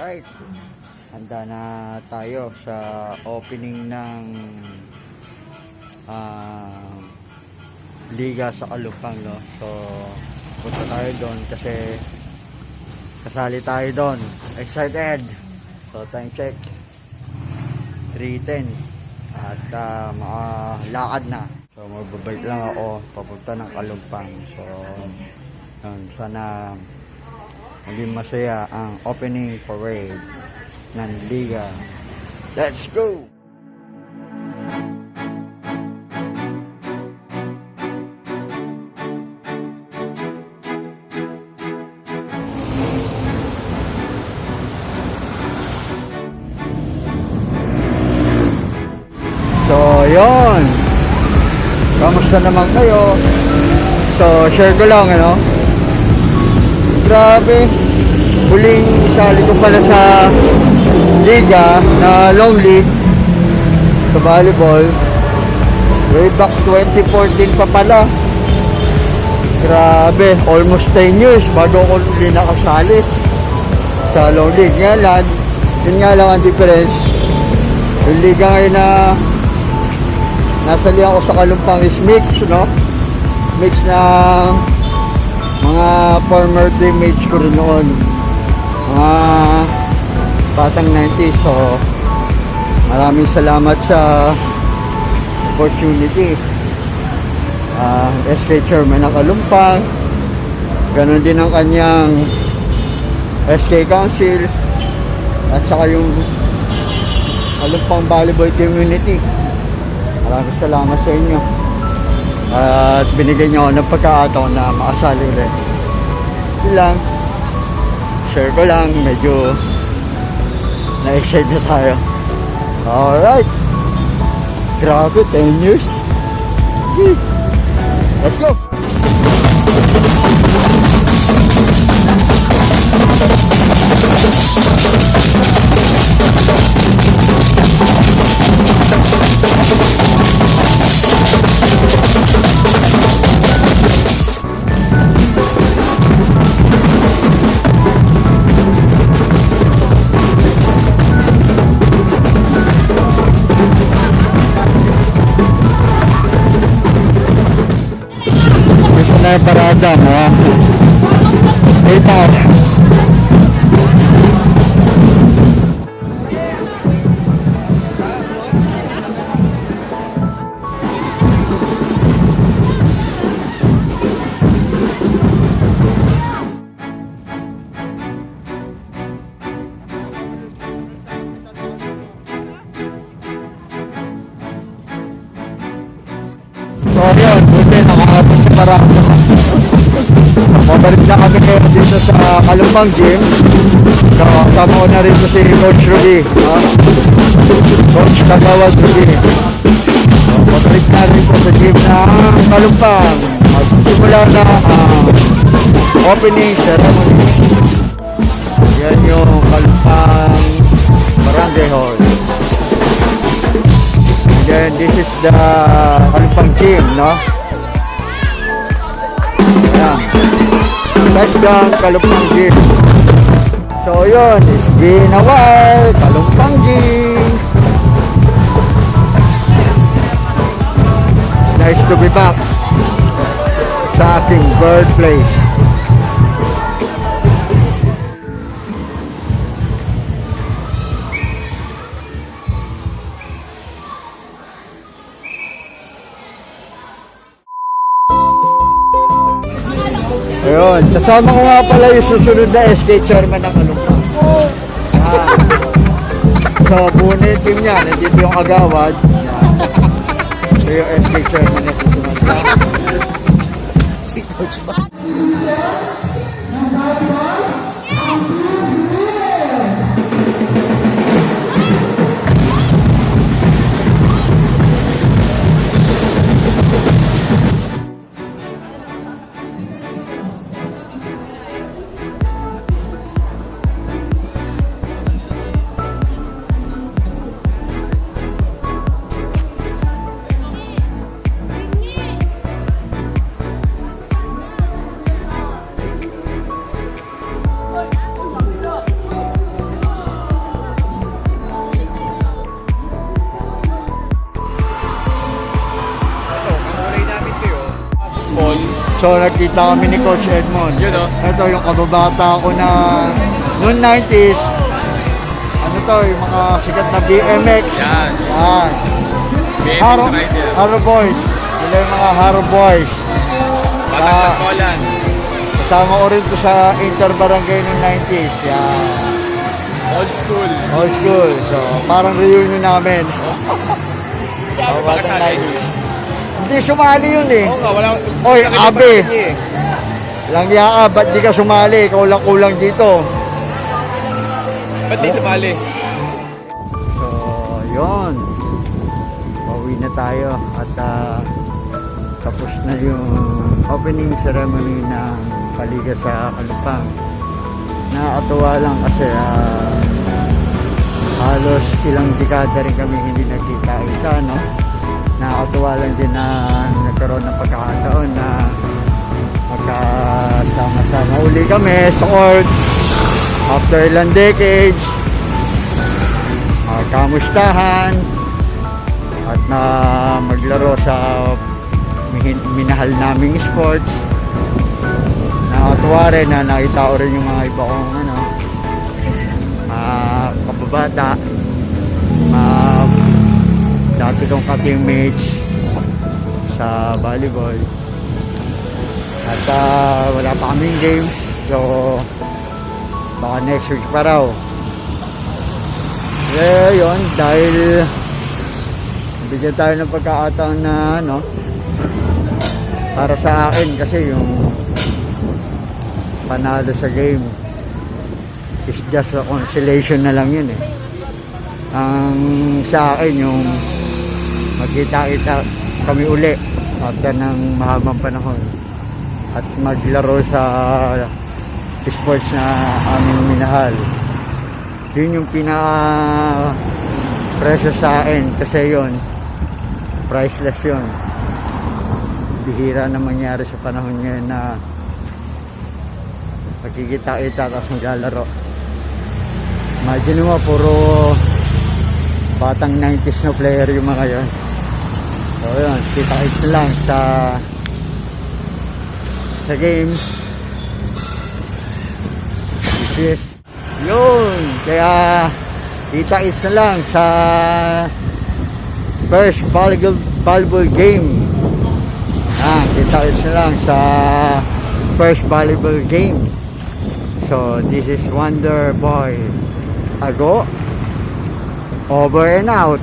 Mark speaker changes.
Speaker 1: Alright, handa na tayo sa opening ng liga sa Kalupang, no? So punta tayo doon kasi kasali tayo doon. Excited. So time check 3:10 at makalakad na. So magbabalik lang ako papunta ng Kalupang. So sana maging masaya ang opening parade ng liga. Let's go! So, yun. Kamusta naman kayo? So, share ko lang, ano? Grabe. Huling isali ko pala sa liga na long league sa volleyball. Way back 2014 pa pala. Grabe. Almost 10 years bago ako ulit nakasali sa long league. Yun nga lang ang difference. Yung liga ngayon na nasali ako sa Kalumpang is mix, no? Mix na mga former teammates ko rin noon, mga batang 90s. So maraming salamat sa opportunity. SK Chairman ng Kalumpang, ganon din ang kanyang SK Council at saka yung Kalumpang Volleyball Community. Maraming salamat sa inyo at binigyan nyo ako ng pagkakataon na makasali ulit. Yun lang, share ko lang, medyo na-excite na tayo. Alright, grabe, 10 years. Let's go! Na parada mo, ha? Ito. So yun, buti nakakapos sa parada. Mabalik na kami dito sa Kalumpang Gym. So, kasama ko na rin po si Coach Rudy, Coach Kagawad Rudy. So, mabalik na rin po sa gym ng Kalumpang. Magsimula na opening ceremony. Yan yung Kalumpang Barangay Hall. And then this is the Kalumpang Gym, no? Ayan. Touchdown, Kalumpang Gym. So yun, it's been a while, Kalumpang Gym. Nice to be back sa aking birthplace. Ayun, kasama ko nga pala yung susunod na SK Chairman ng Kalumpang. So, buo na yung team niya. Nandito yung Agawad. So, yung SK Chairman na susunod na.
Speaker 2: Paul.
Speaker 1: So nagkita kami ni Coach Edmond.
Speaker 2: Yun, oh.
Speaker 1: Ito yung kababata ko na noon 90s. Ano to, yung mga sikat na BMX.
Speaker 2: Yan.
Speaker 1: Yan.
Speaker 2: BMX
Speaker 1: Haro,
Speaker 2: rider.
Speaker 1: Haro Boys. Sila yung mga Haro Boys.
Speaker 2: Batang
Speaker 1: Ah.
Speaker 2: Tagpolan.
Speaker 1: Kasama ko rin to sa Interbarangay noong 90s. Yan.
Speaker 2: Old school.
Speaker 1: Old school. So parang reunion namin.
Speaker 2: Saan ba
Speaker 1: Batang
Speaker 2: kasali?
Speaker 1: 90s. Hindi sumali yun eh.
Speaker 2: Oo nga, wala.
Speaker 1: Oy,
Speaker 2: nakita
Speaker 1: Abe.
Speaker 2: pa rin niya eh.
Speaker 1: Lang ka, ba't di ka sumali? Kulang-kulang dito.
Speaker 2: Ba't di sumali?
Speaker 1: So, yun. Pauwi na tayo at tapos na yung opening ceremony ng Paliga sa Kalupang. Nakakatuwa lang kasi halos ilang dekada rin kami hindi nagkita-kita, no? Nakakatuwa lang din na nagkaroon ng pagkakataon na magkasama-sama uli kami sa court after ilang decades. Kamustahan at na maglaro sa minahal naming sports. Nakakatuwa rin na nakita ko rin yung mga iba kong kababata, dati kong ka-teammates sa volleyball. At wala pa kaming games, so baka next week pa raw. Eh, yun, dahil bigyan tayo ng pagkakataon na para sa akin kasi yung panalo sa game is just a consolation na lang yun eh. Ang sa akin yung magkita-kita kami uli after ng mahabang panahon at maglaro sa sports na aming minahal. Yun yung pinaka-precious sa akin kasi yun, priceless yun. Bihira na mangyari sa panahon ngayon na magkikita-kita tapos maglalaro. Imagine mo, puro batang 90s na player yung mga yun. So yun, kita-kits lang sa game. Yes. Yun, kaya kita-kits na lang sa first volleyball game. Kita-kits na lang sa first volleyball game. So this is Wonder Boy Ago, over and out.